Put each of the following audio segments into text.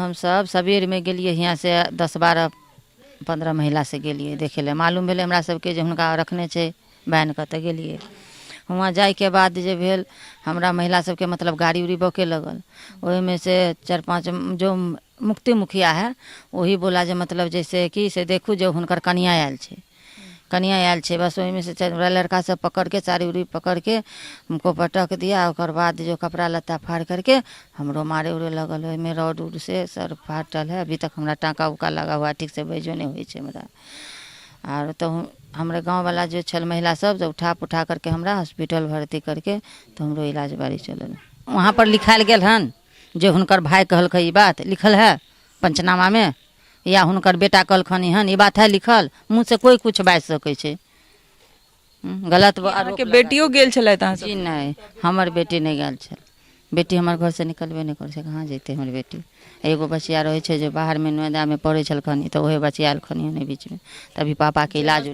हम सब सबेर में गेलिए यहाँ से 10-12-15 महिला से गेलिए देखे ले। मालूम भेले हमरा सबके जे हुनका रखने छे बैन के, तो गेलिए। वहाँ जाए के बाद जे भेल हमरा महिला सबके मतलब गाड़ी उड़ी बौके लगल। वही में से 4-5 जो मुक्ति मुखिया है वही बोला जे मतलब जैसे कि से देखू जो हुनकर कनिया आयल छे, कनिया आयल छे। बस वही में से लड़का सब पकड़ के साड़ी उड़ी पकड़ के हमको पटक दिया। और बाद जो कपड़ा लत्ता फाड़ करके हमरो मारे उड़े लगल। में रॉड उड से सर फाटल है, अभी तक हमरा टाँका उका लगा हुआ, ठीक से बैजो नहीं हुई छे हमरा। और तो हमारे गांव वाला जो छल महिला सब जो उठा करके हमरा हॉस्पिटल भर्ती करके तो हमरो इलाज बारी चलल। वहाँ पर लिखायल गेल हन जो हुनकर भाई कहलक, ई बात लिखल है पंचनामा में, या हुनकर बेटा कहलखनी हन, ई बात है लिखल। मुँह से कोई कुछ बाजि सकै छै। गलत के बेटियो गेल छलैथ अहाँ सब? जी नहीं, हमर बेटी नहीं गेल छल। बेटी हमार घर से निकलबे नहीं कर, कहाँ जैते हमर बेटी। एगो बचिया रहे छे जो बाहर में नोएडा में पढ़े छलखनी, तो वही बचिया आलखनी ने बीच में, तभी पापा के इलाज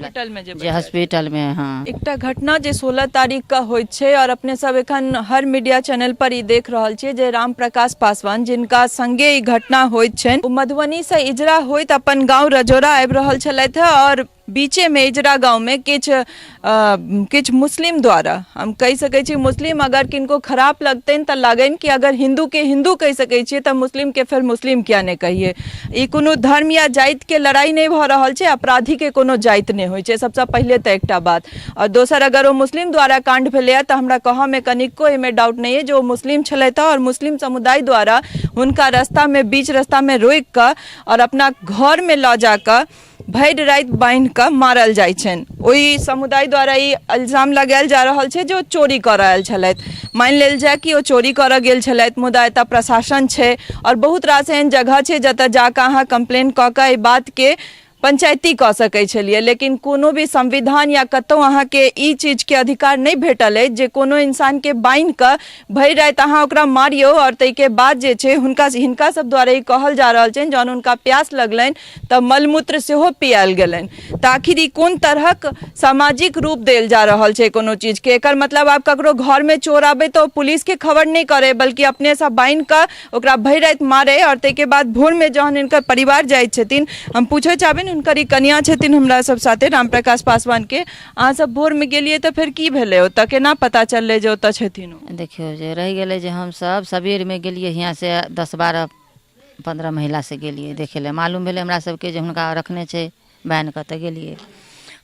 जे हॉस्पिटल में। हाँ, एकटा घटना जे 16 तारीख का होइत छे और अपने सब एखन हर मीडिया चैनल पर ई देख रहल छिए जे राम प्रकाश पासवान जिनका संगे ई घटना होइत छन, मधुबनी से इजरा होइत अपन गांव रजौरा आबि रहल छलैथ और बीचे में इजरा गांव में किछ मुस्लिम द्वारा, हम कह सकै छी मुस्लिम अगर किनको खराब लगतन तो लगन कि अगर हिंदू के हिंदू कह सकै छिए तो मुस्लिम के फिर मुस्लिम किया नहीं कहिए। ई कोनो धर्म या जाइत के लड़ाई नहीं भ रहल छे, अपराधी के कोनो जाइत नहीं होइ छे, सबसे पहले तो एकटा बात। और दोसर अगर वो मुस्लिम द्वारा कांड भेलै तो हमरा कह में कनिको एमे डाउट नहीं है जो मुस्लिम छलैथ और मुस्लिम समुदाय द्वारा हुनका रास्ता में बीच रास्ता में रोक कर और अपना घर में ल जाकर भरि रात बांध कर मारल जाइ छन। ओहि समुदाय द्वारा ई इल्जाम लगायल जा रहल छे जो चोरी कर आयल छलैथ। मान लेल जाए कि ओ चोरी कर गेल छलैथ, मुदा एतऽ प्रशासन छे और बहुत रास एहन जगह छे जतऽ जाकऽ अहाँ कंप्लेन कऽ कऽ एहि बात के पंचायती कऽ सकै छलिए, लेकिन कोनो भी संविधान या कतौ अहाँ के ई चीज के अधिकार नहीं भेटल है जे कोनो इंसान के बांध कऽ भरि रात अहाँ ओकरा मारियो। और तै के बाद जे छे हिनका सब द्वारा ई कहल जा रहल छे जौन हुनका प्यास लगलनि तऽ मलमूत्र सेहो पियाल गेलनि। तऽ आखिर ई कोन तरहक सामाजिक रूप देल जा रहल छे कोनो चीज के? एकर मतलब आप ककरो घर में चोर आबे तो पुलिस के खबर नहीं करे बल्कि अपने से बांध कऽ ओकरा भरि रात मारे। और तै के बाद भोर में जहन इनकर परिवार जाइत छथिन, हम पूछे चाहबे उनकर कनिया छथिन हमरा सब साथे राम प्रकाश पासवान के, अहाँ सब भोर में गेलिए तो फिर की भेले ओतऽ केना पता चलले जे ओतऽ छथिन? देखियो जे रह गेले जे हम सब सबेर में गेलिए यहाँ से 10-12-15 महिला से गेलिए देखे ले। मालूम भेले हमरा सबके जे हुनका रखने छे बैन के, तो गेलिए।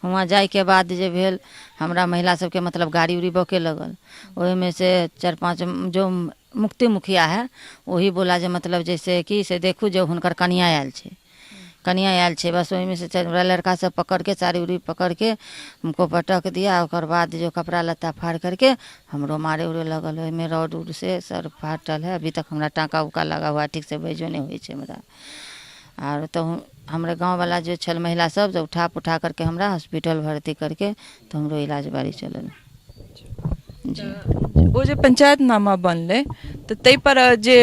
वहाँ जाए के बाद जे भेल हमरा महिला सबके मतलब गाड़ी उड़ी बौके लगल। वही में से 4-5 जो मुक्ति मुखिया है वही बोला जे मतलब जैसे कि से देखू जो हुनकर कनिया आयल छे, कनिया आयल छे। बस वही में से लड़का सब पकड़ के साड़ी उड़ी पकड़ के हमको पटक दिया। और बाद जो कपड़ा लत्ता फाड़ करके हमरो मारे उड़े लगल। में रॉड उड से सर फाटल है, अभी तक हमरा टाँका उका लगा हुआ, ठीक से बैजो नहीं हुई छे हमरा। और तो हमारे गांव वाला जो छल महिला सब जो उठा करके हमरा हॉस्पिटल भर्ती करके तो हमरो इलाज बारी चलल। जी वो जो पंचायतनामा बनले तो तै पर जे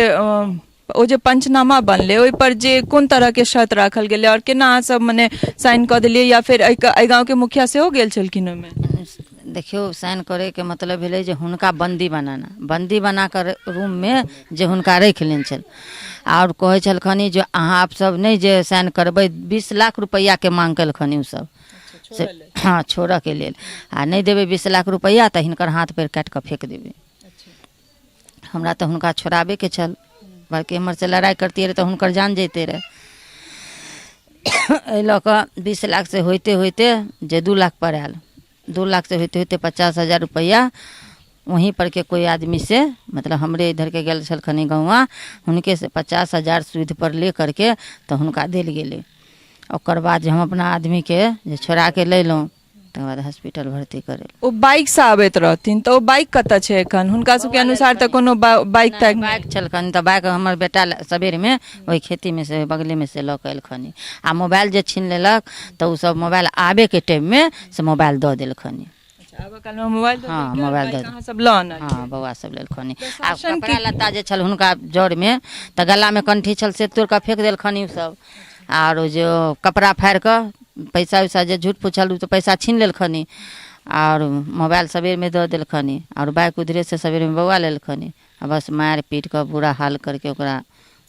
ओ जे पंचनामा बनले ओहि पर जे कोन तरह के शर्त राखल गेले और केना अहाँ सब मने साइन कर दिलिए या फिर एहि गांव के मुखिया से हो गेल छलखिन? ओमे देखियो साइन करे के मतलब भेले जे हुनका बंदी बनाना, बंदी बना कर रूम में जे हुनका रख लेन छल। और कहे छलखनी जो अहाँ आप सब नहीं जे साइन करबे 20 लाख रुपया के मांग कलखनी उ सब से, हाँ छोड़ के लेल। आ नहीं देवे 20 लाख रुपया तो हिनकर हाथ पैर काट के फेंक देवे। हमरा तो हुनका छोड़ाबे के छल, बल्कि हमर से लड़ाई करती रहे तो हुनकर जान जेते रहे। एहि लऽ कऽ 20 लाख से होते होते जे 2 लाख पर आयल, 2 लाख से होते होते 50,000 रुपया वहीं पर के कोई आदमी से मतलब हमरे इधर के गेल छलखनी गौवा, हुनके से 50,000 सूद पर ले करके तो हुनका देल गेले। ओकर बाद जे हम अपना आदमी के जे छोड़ा के लैलहुँ तकर बाद हॉस्पिटल भर्ती करे। ओ बाइक से आबैत रहथिन तो बाइक कतऽ छै एखन? हुनका सबके अनुसार तो कोनो बाइक छलखन तो बाइक हमर बेटा सबेर में वही खेती में से बगले में से लऽ के एलखनी। आ मोबाइल जे छीन लेलक तो उ सब मोबाइल आबे के टाइम में से मोबाइल दऽ देलखनी। मोबाइल हाँ मोबाइल दऽ हाँ बउआ सब लेलखनी। आ कपड़ा लत्ता जे छल हुनका जड़ में तो गला में कंठी छल से तोड़ के फेंक देलखनी उ सब। और जो कपड़ा फाड़ कर पैसा वैसा जे झूठ पूछल तो पैसा छीन लेलखनी। और मोबाइल सबेर में दऽ देलखनी। और बाइक उधरे से सबेर में बउआ लेलखनी। आ बस मार पीट कर बुरा हाल करके ओकरा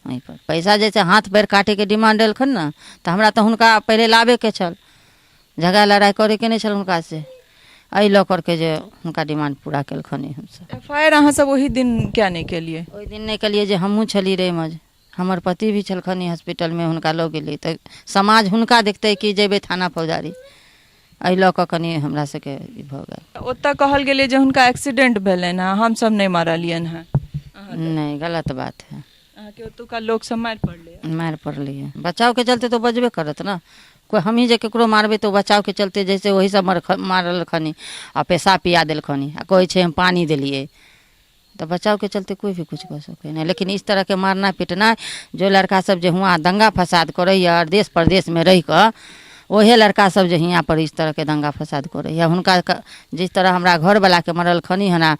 वहीं पर पैसा जैसे हाथ पैर काटे के डिमांड एलखन ना तो हमरा तो हुनका पहले लाबे के छल, झगड़ा लड़ाई करे के नहीं छल हुनका से, एहि लऽ करके जे हुनका डिमांड पूरा केलखन हमसब। FIR अहाँ सब वही दिन क्या नहीं केलिए? ओहि दिन नहीं केलिए जे हमहूँ छली रे मज, हमर पति भी छलखन हॉस्पिटल में, हुनका लऽ गेली तऽ समाज हुनका देखते कि जेबै थाना फौजदारी, एहि लऽ कऽ कनि हमरा सबके ई भऽ गेल। ओतऽ कहल गेलै जे हुनका एक्सीडेंट भेलनि हँ, हम सब नहीं मारलियनि हँ। नहीं, गलत बात है। अहाँके ओतुका लोग सब मारि पड़लै? मारि पड़ली है, बचाव के चलते तो बजबे करत ना, कोई हम ही जे केकरो मारबे तो बचाव के चलते जैसे वही सब मारल खनी आ पेशाब पिया दिल खनी आ कहै छै हम पानी दिलिए, तो बचाव के चलते कोई भी कुछ कर सके नहीं। लेकिन इस तरह के मारना पीटना, जो लड़का सब जो हुआ दंगा फसाद करैया और देश प्रदेश में रह कर, वही लड़का सब जो यहाँ पर इस तरह के दंगा फसाद करैया, हुनका जिस तरह हमरा घर वाला के मरल खनी है ना,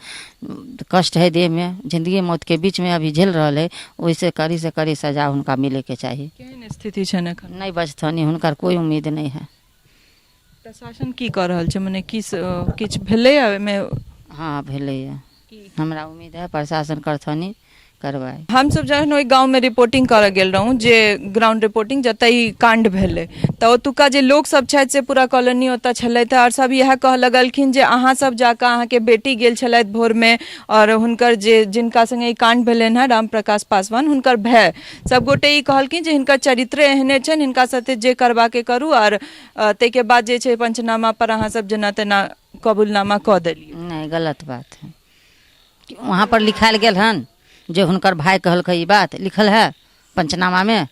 कष्ट है देह में, जिंदगी मौत के बीच में अभी झेल रहा है, वैसे कड़ी से कड़ी सजा हुनका मिले के चाहिए। केहन स्थिति छै एखन? नहीं बचथनी, हुनकर कोई उम्मीद नहीं है। प्रशासन की कर रहल छै, मने किछ भेलै एहिमे? हाँ भेलैया, हमरा उम्मीद है प्रशासन करथनी करवाए। हम सब जहन ओहि गाँव में रिपोर्टिंग करऽ गेल रहूँ, जे ग्राउंड रिपोर्टिंग जतऽ ई कांड भेलै, तऽ ओतुका जे लोग सब छथि से पूरा कॉलोनी ओतऽ छलथि और सब इएह कह लगलखिन जे अहाँ सब जाकऽ अहाँके बेटी गेल छलथि भोर में और हुनकर जे जिनका संगे ई कांड भेलनि हँ राम प्रकाश पासवान, हुनकर भाय सब गोटे ई कहलखिन जे हिनकर चरित्र एहने छनि, हिनका साथे जे करबाके करू, और ताहिके बाद जे छै पंचनामा पर अहाँ सब जेना तेना कबूलनामा कऽ देलियै। नहीं, गलत बात है। वहाँ पर लिखायल गेल हन जे हुनकर भाई कहलकै, ई बात लिखल है पंचनामा में,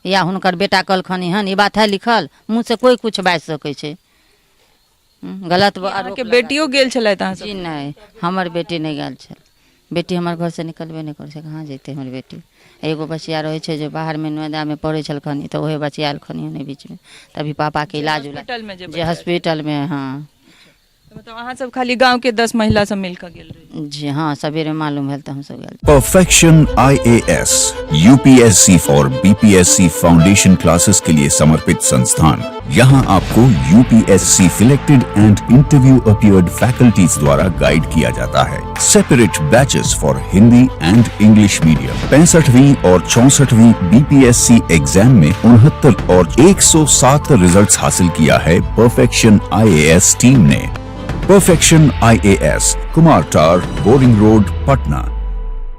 या हुनकर बेटा कहलखनी हन, ई बात है लिखल, मुँह से कोई कुछ बाजि सकै छै। गलत आरोप के बेटियो गेल छलथि अहाँ सब? जी नहीं, हमर बेटी नहीं गेल छल, बेटी हमर घर से निकलबे नहीं करे छै, कहाँ जैते हमर बेटी। एगो बचिया रहे छै जे बाहर में नोएडा में पढ़े छलखनी, तो वही बचिया आलखनी हन बीच में, तभी पापा के इलाज जे हॉस्पिटल में। हाँ, मतलब अहाँ सब खाली गांव के 10 महिला सब मिलकर गेल रही? जी हाँ, सवेरे मालूम भेल तो हम सब गेल। परफेक्शन IAS UPSC और BPSC फाउंडेशन क्लासेस के लिए समर्पित संस्थान। यहाँ आपको UPSC selected and interview appeared faculties द्वारा गाइड किया जाता है। Separate batches for Hindi and English medium. 65वीं और 64वीं BPSC एग्जाम में 69 और 107 रिजल्ट्स हासिल किया है परफेक्शन IAS टीम ने। परफेक्शन IAS, कुमार टार, बोरिंग रोड, पटना।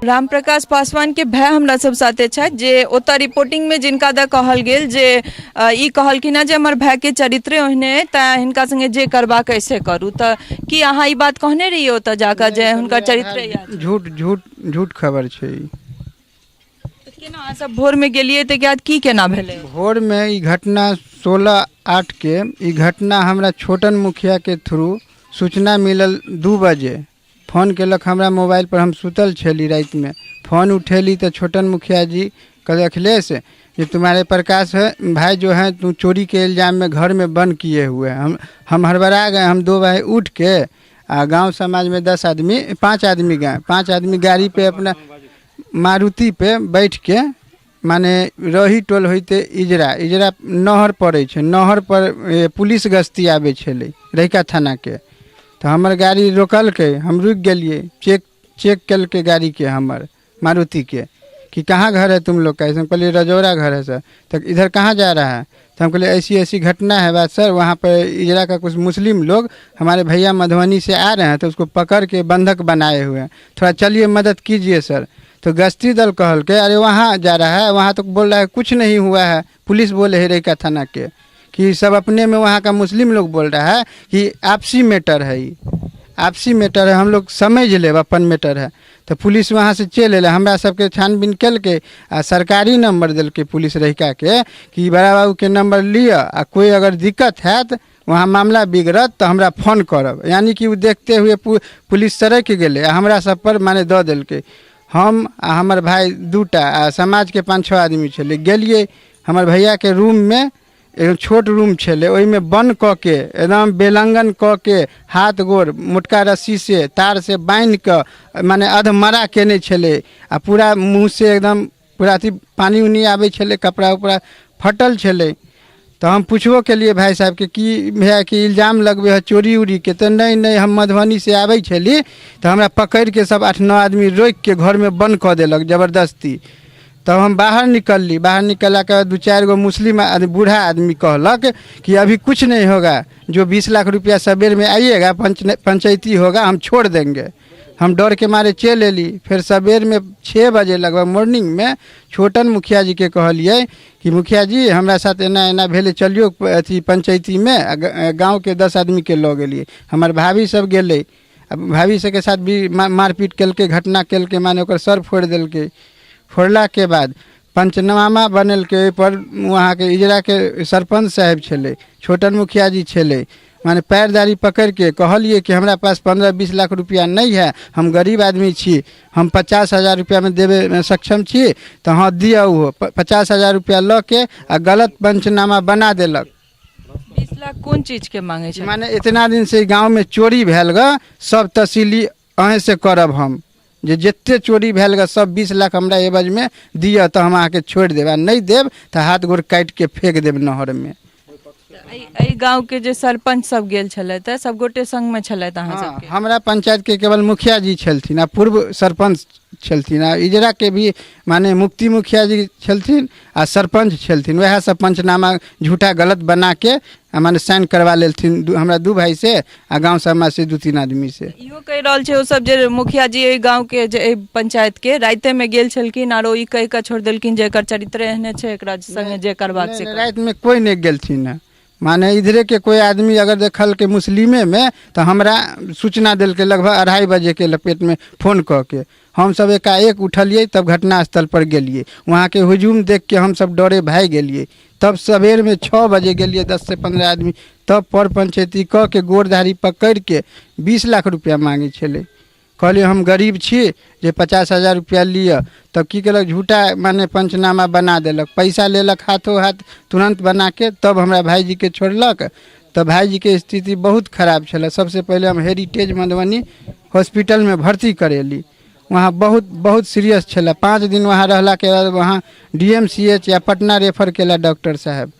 राम प्रकाश पासवान के भाई हमरा सब साथे छथि, जे ओतऽ रिपोर्टिंग में जिनका द कहल गेल जे ई कहलखिन जे हमर भाई के चरित्र ओहने है, तऽ हिनका संगे जे करबा कैसे करू, तऽ की अहाँ ई बात कहने रहिए ओतऽ जाकर जे हुनकर चरित्र? झूठ खबर छै। केना अहाँ सब भोर में गेलिए तऽ क्या की केना भेलै? भोर में ई घटना 16/8 के ई घटना हमरा छोटन मुखिया के थ्रू सूचना मिलल 2 बजे। फ़ोन केलक हमरा मोबाइल पर, हम सुतल छली रात में, फ़ोन उठेली तो छोटन मुखिया जी कहले, अखिलेश ये तुम्हारे प्रकाश है भाई जो है तू चोरी के इल्ज़ाम में घर में बंद किए हुए। हम हड़बड़ा गए। हम 2 भाई उठ के गांव समाज में 5 आदमी गए। 5 आदमी गाड़ी पे अपना मारुति पे बैठ के, माने रही टोल होते इजरा नहर पड़े छै, नहर पर पुलिस गश्ती आबे छलै रहिका थाना के, तो हमर गाड़ी रोकल के, हम रुक गलिए, चेक कल के गाड़ी के हमर मारुति के कि कहाँ घर है तुम लोग का। हम कहलिए रजौरा घर है सर। तो इधर कहाँ जा रहा है? तो हम कहलिए ऐसी ऐसी घटना है बात सर, वहाँ पर इजरा का कुछ मुस्लिम लोग हमारे भैया मधुबनी से आ रहे हैं, तो उसको पकड़ के बंधक बनाए हुए हैं, थोड़ा चलिए मदद कीजिए सर। तो गश्ती दल कहल के अरे वहाँ जा रहा है, वहाँ तो बोल रहा है कुछ नहीं हुआ है। पुलिस बोले है रेखा थाना के कि सब अपने में, वहाँ का मुस्लिम लोग बोल रहा है कि आपसी मैटर है, ये आपसी मैटर है, हम लोग समझ ले अपन मैटर है। तो पुलिस वहाँ से चल अल, हमरा सबके छानबीन कल के सरकारी नंबर दिल के पुलिस रहिका के कि बड़ा बाबू के नंबर लिया, आ कोई अगर दिक्कत है तो वहाँ मामला बिगड़त तो हमरा फोन करब। यानी कि वो देखते हुए पुलिस सड़क गए, हमरा सब पर माने दऽ दिल के। हम आ हमर भाई 2टा समाज के 5-6 आदमी छले, गेलिए हमर भैया के रूम में, एगो छोट रूम छले, ओहि में बंद क के एकदम बेलंगन क के हाथ गोड़ मोटका रस्सी से तार से बांध के माने अधमरा केने छले, आ पूरा मुँह से एकदम पूरा अथी पानी उनी आबे छले, कपड़ा उपड़ा फटल छले। तो हम पूछबो के लिए भाई साहब के कि भैया कि इल्ज़ाम लगबे है चोरी उरी के, तो नहीं हम मधुबनी से आबे छली, तो हमरा पकड़ के सब 8-9 आदमी रोक के घर में बंद कर देलक जबरदस्ती। तब हम बाहर निकलली। बाहर निकलला के बाद 2-4 गो मुस्लिम बूढ़ा आदमी कहलक कि अभी कुछ नहीं होगा, जो 20 लाख रुपया सवेर में आइएगा पंचायती होगा, हम छोड़ देंगे। हम डर के मारे चल एली। फिर सवेर में 6 बजे लगभग मॉर्निंग में छोटन मुखिया जी के कहलिए कि मुखिया जी हमरा साथ एना एना भेले, चलियो अथी पंचायती में। गाँव के 10 आदमी के लऽ गेलिए। हमार भाभी सब गेले। अब भाभी सबके साथ भी मारपीट केलके, घटना केलके, माने ओकर सर फोड़ देलके। फोड़ला के बाद पंचनामा बनेलके। ओहिपर वहाँ के इजरा के सरपंच साहब छले, छोटन मुखिया जी छले। माने पैरदारी पकड़ के कहलिए कि हमरा पास 15-20 लाख रुपया नहीं है, हम गरीब आदमी छी, हम 50,000 रुपया में देवे में सक्षम छी, तो हाँ दिया। वो 50,000 रुपया लऽ के आ गलत पंचनामा बना देलक। 20 लाख कौन चीज के मांगे छै? माने इतना दिन से गांव में चोरी भेल ग, सब तहसीली अहें से करब हम, जे जत्ते चोरी भेल ग सब 20 लाख हमरा एवज में दिया तो हम अहाँके छोड़ देब, आ नहीं देब तो हाथ गोड़ काट के फेंक देब नहर में। गांव के जे सरपंच सब गेल छले त सब गोटे संग में छले अहाँ सबके? हमरा पंचायत के केवल मुखिया जी छलथिन आ पूर्व सरपंच छलथिन आ इजरा के भी माने मुक्ति मुखिया जी छलथिन आ सरपंच छलथिन। वह सब पंचनामा झूठा गलत बना के माने साइन करवा लेलथिन हमरा 2 भाई से आ गांव समाज से 2-3 आदमी से। इहो कह रहल छै ओ सब जे मुखिया जी ए गांव के जे पंचायत के राते में गेल छलखिन आरो ई कह के छोड़ देलखिन जे एकर चरित्र एहने छै, एकरा संगे जे करबाक से। रात में कोई नहीं गेलथिन, माने इधरे के कोई आदमी अगर देखल के मुस्लिमे में तो हमरा सूचना दिल के लगभग 2:30 बजे के लपेट में फोन कह के हम सब एकाएक उठलिए। तब घटना स्थल पर गेलिए। वहाँ के हुजूम देख के हम सब डरे भाग गेलिए। तब सवेर में 6 बजे गेलिए 10 से 15 आदमी। तब पर पंचायती कह के गोरधारी पकड़ के 20 लाख रुपया मांगे छले। कहलिए हम गरीब छी जे 50,000 रुपया लिया। तब की केलक झूठा माने पंचनामा बना देलक, पैसा लेलक हाथों हाथ तुरंत बना के। तब हमरा भाईजी के छोड़लक। तब भाईजी के स्थिति बहुत खराब छल। सबसे पहले हम हेरिटेज मधुबनी हॉस्पिटल में भर्ती करेली। वहाँ बहुत सीरियस छल। 5 दिन वहाँ रहला के बाद वहाँ DMCH या पटना रेफर केला डॉक्टर साहब।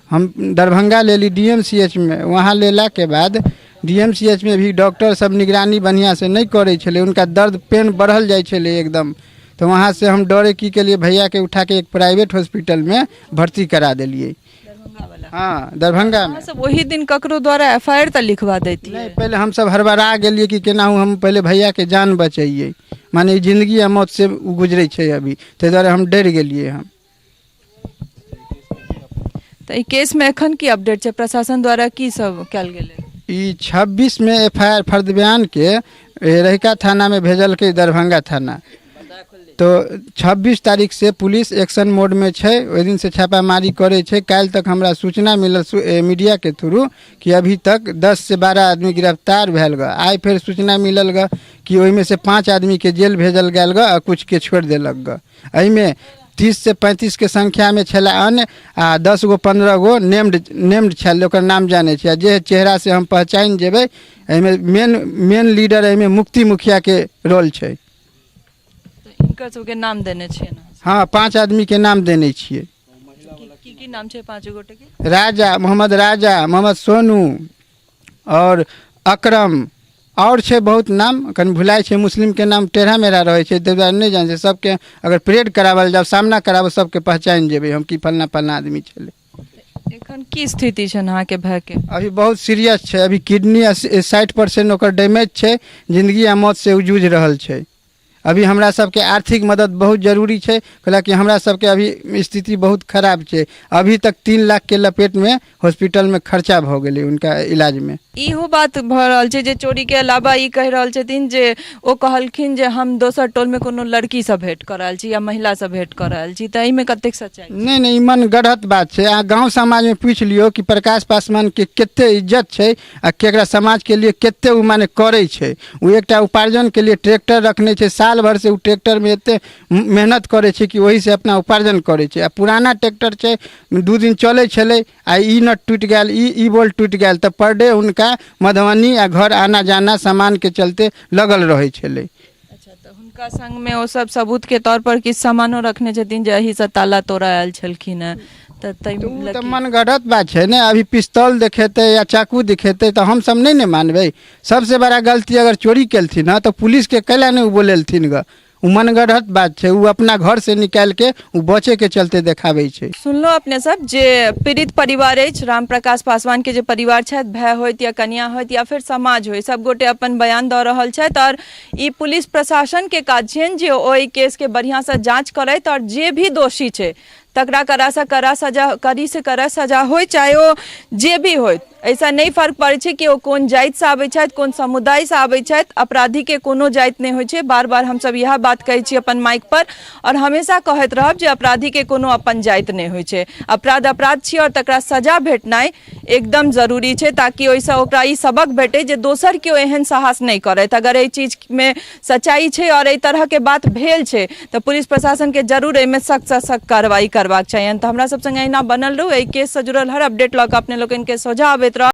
हम दरभंगा लेली DMCH में। वहाँ लेला के बाद DMCH में भी डॉक्टर सब निगरानी बढ़िया से नहीं करे छले। उनका दर्द पेन बढ़ल जाए छले एकदम। तो वहाँ से हम डरे की के लिए भैया के उठा के एक प्राइवेट हॉस्पिटल में भर्ती करा दिलिए। हाँ दरभंगा में। सब वही दिन ककरो द्वारा FIR त लिखवा देती? नहीं, पहले हम सब हड़बड़ा गेलिए कि केनाहू हम पहले भैया के जान बचाइए, माने जिंदगी आ मौत से गुजरे छे अभी, ते द्वारा हम डर गेलिए। हम तो ई केस में एखन की अपडेट है? प्रशासन द्वारा की सब कल गेले? ई 26 में FIR फर्द बयान के रहिका थाना में भेजल के दरभंगा थाना। तो 26 तारीख से पुलिस एक्शन मोड में छे। ओहि दिन से छापामारी करे छे। काल तक हमरा सूचना मिलल मीडिया के थ्रू कि अभी तक 10 से 12 आदमी गिरफ्तार भेल ग। आई फिर सूचना मिलल ग कि ओहि में से 5 आदमी के जेल भेजल गेल ग और कुछ के छोड़ देलक ग। एहि में 30 से 35 के संख्या में छला अन्य आ 10 गो 15 गो नेम्ड छल, ओकर नाम जाने छे। जे चेहरा से हम पहचान जेबे। एहिमे मेन लीडर एहिमे मुक्ति मुखिया के रोल छे। इनकर सबके नाम देने छिए ना? हाँ 5 आदमी के नाम देने छिए। की नाम छे 5 गोटे के? राजा, मोहम्मद सोनू और अकरम और छे बहुत नाम, कहीं भुलाय छे। मुस्लिम के नाम टेढ़ा मेढ़ा रहे छे, ताहि दुआरे नहीं जान छे। सबके अगर परेड करावल जाओ, सामना करावो, सबके पहचान जेबे हम कि फलना फलना आदमी छले। एखन की स्थिति छन अहाँ के भाई के? अभी बहुत सीरियस छे। अभी किडनी 60% ओकर डैमेज छे। जिंदगी आ मौत से जूझ रहल छे। अभी हमरा सबके आर्थिक मदद बहुत जरूरी छे, कि हमरा सबके अभी स्थिति बहुत खराब छे। अभी तक 3 लाख के लपेट में हॉस्पिटल में खर्चा भ गेले उनका इलाज में। इहो बात भ रहल छे जे चोरी के अलावा ई कह रहल छथिन जे ओ कहलखिन जे हम दोसर टोल में कोनो लड़की से भेंट कर रहल छी या महिला से भेंट कर रहल छी। त एहि में कतेक सच्चाई? नहीं मन गढ़त बात छे। आ गांव समाज में पूछ लियो कि प्रकाश पासवान के केते इज्जत छे आ केकरा समाज के लिए केते उ माने करे छे। उ एकटा उपार्जन के लिए ट्रैक्टर रखने छे। साल भर से उ ट्रैक्टर में एते मेहनत करे छे कि वही से अपना उपार्जन करे छे। आ पुराना ट्रैक्टर छे, 2 दिन चले छले आ ई नट टूट गेल, ई बोल्ट टूट गेल। त पर डे उनका मधुबनी आ घर आना जाना सामान के चलते लगल रहे छले। अच्छा, तो हुनका संग में ओ सब सबूत के तौर पर किछ सामानो रखने छथिन जे एही से ताला तोड़ा आयल छलखिन है। तो मन गढ़त बात है ना। अभी पिस्तौल दिखेते या चाकू दिखेते तो हम सब नहीं ने मानबे। सबसे बड़ा गलती अगर चोरी केलथिन ना तो पुलिस के कैला नहीं बोलेलथिन ग। उ मनगढ़ंत बात छै, उ अपना घर से निकाल के उ बचे के चलते देखाबै छै। सुनलो अपने सब जे पीड़ित परिवार अछि, राम प्रकाश पासवान के जे परिवार छथि, भाई होइत या कन्या होइत या फिर समाज होइत, सब गोटे अपन बयान दऽ रहल छथि और ई पुलिस प्रशासन के काज छनि जे ओहि केस के बढ़िया से जांच करैत और जे भी दोषी छै तकरा कड़ा सजा होय, चाहे ओ जे भी होय। ऐसा नहीं फर्क पड़े छै कि ओ कोन जाति से आबै छथि, कोन समुदाय से आबै छथि, अपराधी के कोनो जाति नहीं होय छै। बार बार हम सब यह बात कहै छी अपन माइक पर और हमेशा कहैत रहब जे अपराधी के कोनो अपन जाति नहीं होय छै। अपराध छी और तकरा सजा भेटनाइ एकदम जरूरी छै, ताकि ओइसे ओकरा ई सबक भेटे जे दोसर केओ एहन साहस नहीं करैत। अगर एहि चीज में सच्चाई छै और एहि तरह के बात भेल छै तो पुलिस प्रशासन के जरूर एहिमे सख्त से सख्त कार्रवाई करबाक चाहिए। तो हमरा सब संगे अहिना बनल रहू, एहि केस से जुड़ल हर अपडेट लऽ कऽ अपने लोगन के सोझा आबैत रहब।